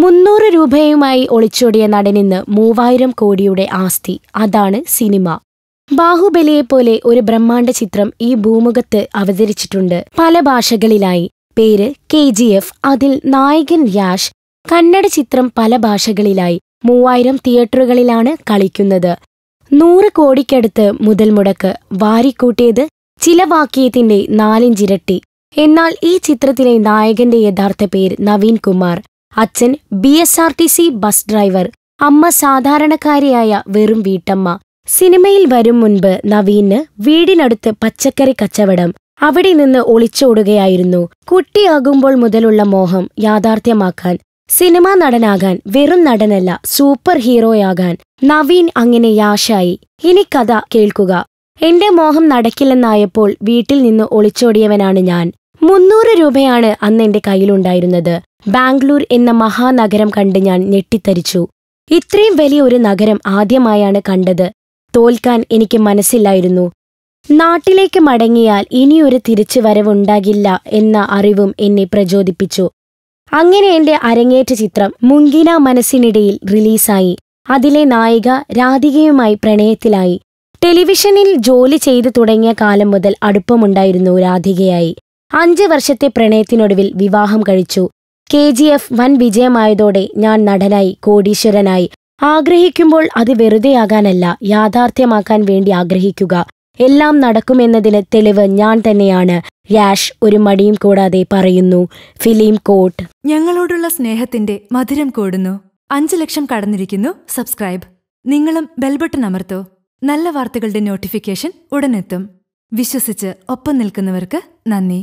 300 രൂപയുമായി ഒളിച്ചോടിയ നടനിന്ന് 3000 കോടിയുടെ ആസ്തി. അതാണ് സിനിമ. ബാഹുബലിയെപ്പോലെ ഒരു ബ്രഹ്മാണ്ഡ ചിത്രം ഈ ഭൂമുഖത്ത് അവതരിച്ചിട്ടുണ്ട്. പല ഭാഷകളിലായി. പേര് KGF. അതിൽ നായകൻ യാഷ്. കന്നഡ ചിത്രം പല ഭാഷകളിലായി. 3000 തിയേറ്ററുകളിലാണ് കളിക്കുന്നത്. 100 കോടിക്കടുത്ത് മുതൽ മുടക്ക്. വാരിക്കൂട്ടിയത് ചിലവാക്കിയതിന്റെ 4 ഇരട്ടി. എന്നാൽ ഈ ചിത്രത്തിലെ നായകന്റെ യഥാർത്ഥ പേര് നവീൻ കുമാർ. അച്ഛൻ BSRTC ബസ് ഡ്രൈവർ, അമ്മ സാധാരണക്കാരിയായ വെറും വീട്ടമ്മ. സിനിമയിൽ വരും മുൻപ് നവീന് വീടിനടുത്ത് പച്ചക്കറി കച്ചവടം. അവിടെ നിന്ന് ഒളിച്ചോടുകയായിരുന്നു. കുട്ടിയാകുമ്പോൾ മുതലുള്ള മോഹം യാഥാർത്ഥ്യമാക്കാൻ, സിനിമാ നടനാകാൻ, വെറും നടനല്ല സൂപ്പർ ഹീറോയാകാൻ നവീൻ അങ്ങനെ യാഷായി. ഇനി കഥ കേൾക്കുക. എന്റെ മോഹം നടക്കില്ലെന്നായപ്പോൾ വീട്ടിൽ നിന്ന് ഒളിച്ചോടിയവനാണ് ഞാൻ. 300 രൂപയാണ് അന്ന് എന്റെ കയ്യിലുണ്ടായിരുന്നത്. ബാംഗ്ലൂർ എന്ന മഹാനഗരം കണ്ട് ഞാൻ ഞെട്ടിത്തരിച്ചു. ഇത്രയും വലിയ ഒരു നഗരം ആദ്യമായാണ് കണ്ടത്. തോൽക്കാൻ എനിക്ക് മനസ്സില്ലായിരുന്നു. നാട്ടിലേക്ക് മടങ്ങിയാൽ ഇനിയൊരു തിരിച്ചുവരവുണ്ടാകില്ല എന്ന അറിവും എന്നെ പ്രചോദിപ്പിച്ചു. അങ്ങനെ എന്റെ അരങ്ങേറ്റ ചിത്രം മുങ്കിന മനസ്സിനിടയിൽ റിലീസായി. അതിലെ നായിക രാധികയുമായി പ്രണയത്തിലായി. ടെലിവിഷനിൽ ജോലി ചെയ്തു തുടങ്ങിയ കാലം മുതൽ അടുപ്പമുണ്ടായിരുന്നു രാധികയായി. 5 വർഷത്തെ പ്രണയത്തിനൊടുവിൽ വിവാഹം കഴിച്ചു. KGF വൻ വിജയമായതോടെ ഞാൻ നടനായി, കോടീശ്വരനായി. ആഗ്രഹിക്കുമ്പോൾ അത് വെറുതെയാകാനല്ല, യാഥാർത്ഥ്യമാക്കാൻ വേണ്ടി ആഗ്രഹിക്കുക. എല്ലാം നടക്കുമെന്നതിന് തെളിവ് ഞാൻ തന്നെയാണ്. യാഷ് ഒരു മടിയും കൂടാതെ പറയുന്നു. Film coat. ഞങ്ങളോടുള്ള സ്നേഹത്തിന്റെ മധുരം കൂടുന്നു. 5 ലക്ഷം കടന്നിരിക്കുന്നു സബ്സ്ക്രൈബ്. നിങ്ങളും ബെൽബട്ടൺ അമർത്തോ. നല്ല വാർത്തകളുടെ നോട്ടിഫിക്കേഷൻ ഉടനെത്തും. വിശ്വസിച്ച് ഒപ്പം നിൽക്കുന്നവർക്ക് നന്ദി.